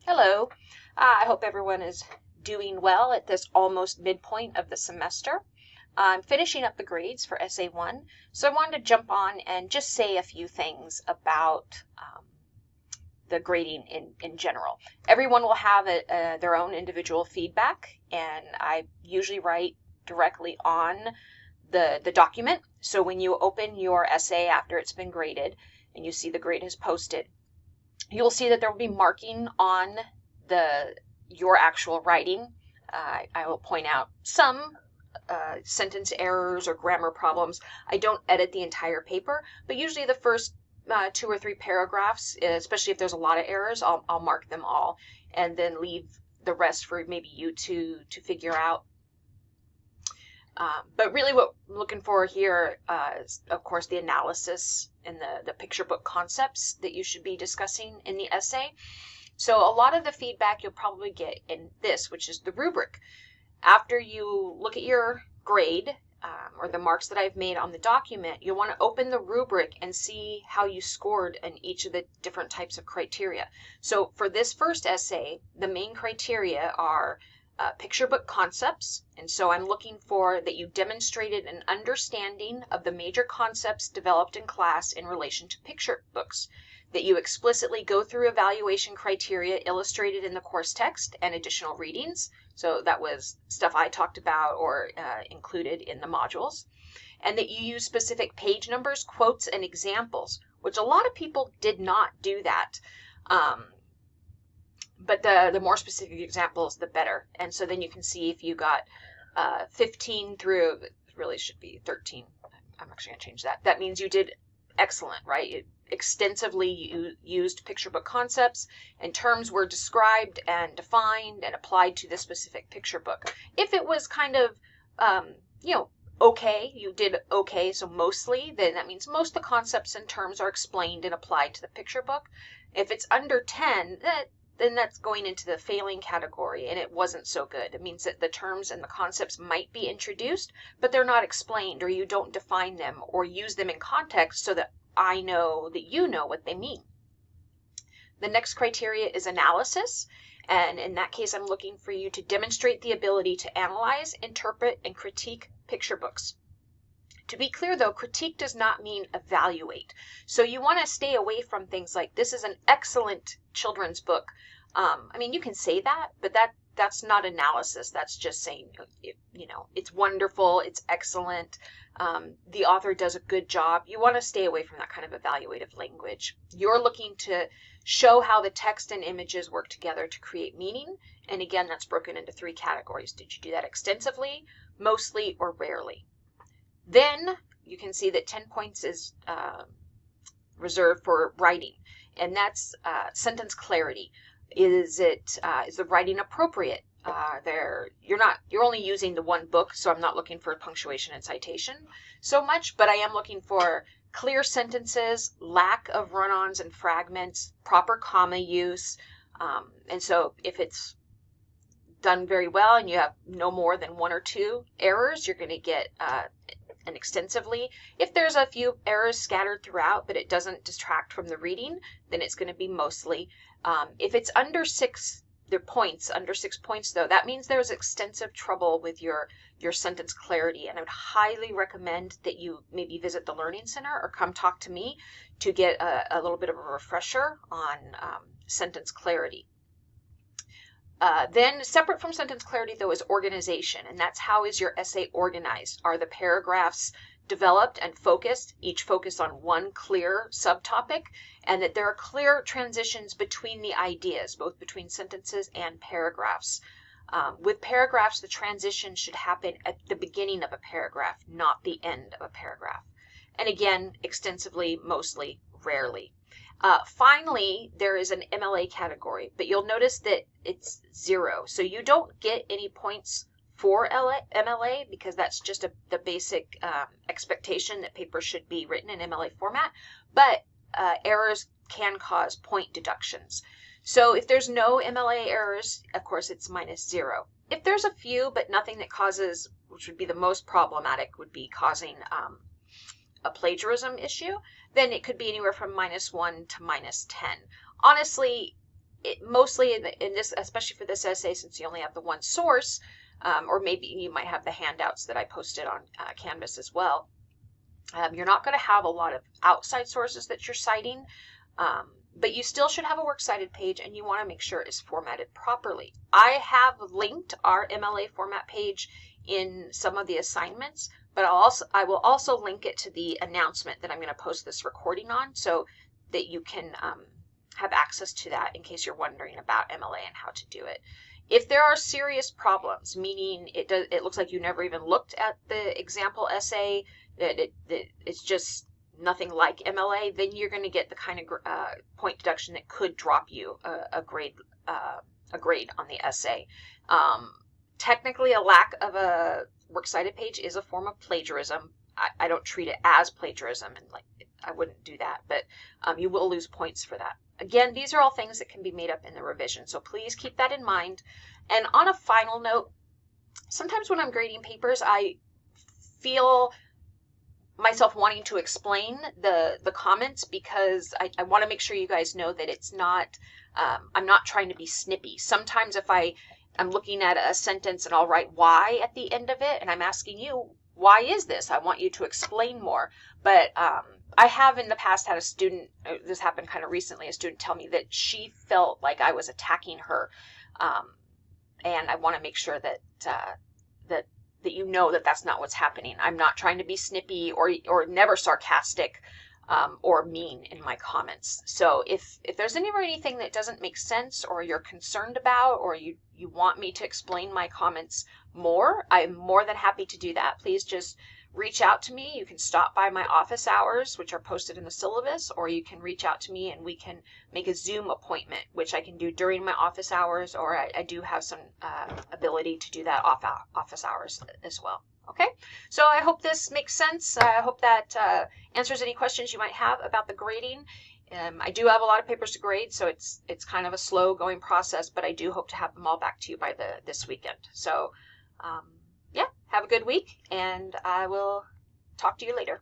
Hello. I hope everyone is doing well at this almost midpoint of the semester. I'm finishing up the grades for Essay 1, so I wanted to jump on and just say a few things about the grading in general. Everyone will have their own individual feedback, and I usually write directly on the document. So when you open your essay after it's been graded and you see the grade is posted, you'll see that there will be marking on your actual writing. I will point out some sentence errors or grammar problems. I don't edit the entire paper, but usually the first 2 or 3 paragraphs, especially if there's a lot of errors, I'll mark them all and then leave the rest for maybe you to figure out. But really what I'm looking for here is, of course, the analysis and the picture book concepts that you should be discussing in the essay. So a lot of the feedback you'll probably get in this, which is the rubric. After you look at your grade or the marks that I've made on the document, you'll want to open the rubric and see how you scored in each of the different types of criteria. So for this first essay, the main criteria are picture book concepts, and so I'm looking for that you demonstrated an understanding of the major concepts developed in class in relation to picture books, that you explicitly go through evaluation criteria illustrated in the course text and additional readings, so that was stuff I talked about or included in the modules, and that you use specific page numbers, quotes, and examples, which a lot of people did not do that. But the more specific examples, the better. And so then you can see if you got 15 through, it really should be 13. I'm actually going to change that. That means you did excellent, right? You extensively used picture book concepts, and terms were described and defined and applied to the specific picture book. If it was kind of, okay, you did okay, so mostly, then that means most of the concepts and terms are explained and applied to the picture book. If it's under 10, then that's going into the failing category, and it wasn't so good. It means that the terms and the concepts might be introduced, but they're not explained, or you don't define them or use them in context so that I know that you know what they mean. The next criteria is analysis, and in that case, I'm looking for you to demonstrate the ability to analyze, interpret, and critique picture books. To be clear, though, critique does not mean evaluate. So you want to stay away from things like, this is an excellent children's book. You can say that, but that's not analysis. That's just saying, it's wonderful, it's excellent, the author does a good job. You want to stay away from that kind of evaluative language. You're looking to show how the text and images work together to create meaning. And again, that's broken into 3 categories. Did you do that extensively, mostly, or rarely? Then you can see that 10 points is reserved for writing, and that's sentence clarity. Is the writing appropriate? You're only using the one book, so I'm not looking for punctuation and citation so much, but I am looking for clear sentences, lack of run-ons and fragments, proper comma use, and so if it's done very well and you have no more than 1 or 2 errors, you're going to get and extensively. If there's a few errors scattered throughout, but it doesn't distract from the reading, then it's going to be mostly. If it's under 6 points though, that means there's extensive trouble with your sentence clarity, and I would highly recommend that you maybe visit the Learning Center or come talk to me to get a little bit of a refresher on sentence clarity. Then separate from sentence clarity, though, is organization, and that's how is your essay organized? Are the paragraphs developed and focused, each focused on one clear subtopic, and that there are clear transitions between the ideas, both between sentences and paragraphs? With paragraphs, the transition should happen at the beginning of a paragraph, not the end of a paragraph. And again, extensively, mostly, rarely. Finally, there is an MLA category, but you'll notice that it's 0. So you don't get any points for MLA because that's just the basic expectation that papers should be written in MLA format, but errors can cause point deductions. So if there's no MLA errors, of course, it's -0. If there's a few, but nothing that causes, which would be the most problematic, would be causing a plagiarism issue, then it could be anywhere from -1 to -10. Honestly, mostly in this, especially for this essay, since you only have the one source, or maybe you might have the handouts that I posted on Canvas as well. You're not going to have a lot of outside sources that you're citing, but you still should have a works cited page, and you want to make sure it's formatted properly. I have linked our MLA format page in some of the assignments, but I will also link it to the announcement that I'm going to post this recording on, so that you can have access to that in case you're wondering about MLA and how to do it. If there are serious problems, meaning it looks like you never even looked at the example essay, that it's just nothing like MLA, then you're going to get the kind of point deduction that could drop you a grade on the essay. Technically, a lack of a works cited page is a form of plagiarism. I don't treat it as plagiarism, and like I wouldn't do that, but you will lose points for that. Again, these are all things that can be made up in the revision, so please keep that in mind. And on a final note, sometimes when I'm grading papers, I feel myself wanting to explain the comments, because I want to make sure you guys know that it's not, I'm not trying to be snippy. Sometimes if I'm looking at a sentence and I'll write why at the end of it, and I'm asking you, why is this? I want you to explain more. But I have in the past had a student, this happened kind of recently, a student tell me that she felt like I was attacking her. And I want to make sure that you know that that's not what's happening. I'm not trying to be snippy or never sarcastic or mean in my comments. So if there's anything that doesn't make sense, or you're concerned about, or you want me to explain my comments more, I'm more than happy to do that. Please just reach out to me. You can stop by my office hours, which are posted in the syllabus, or you can reach out to me and we can make a Zoom appointment, which I can do during my office hours, or I do have some ability to do that off office hours as well. Okay, so I hope this makes sense. I hope that answers any questions you might have about the grading. I do have a lot of papers to grade, so it's kind of a slow going process, but I do hope to have them all back to you by this weekend. So yeah, have a good week, and I will talk to you later.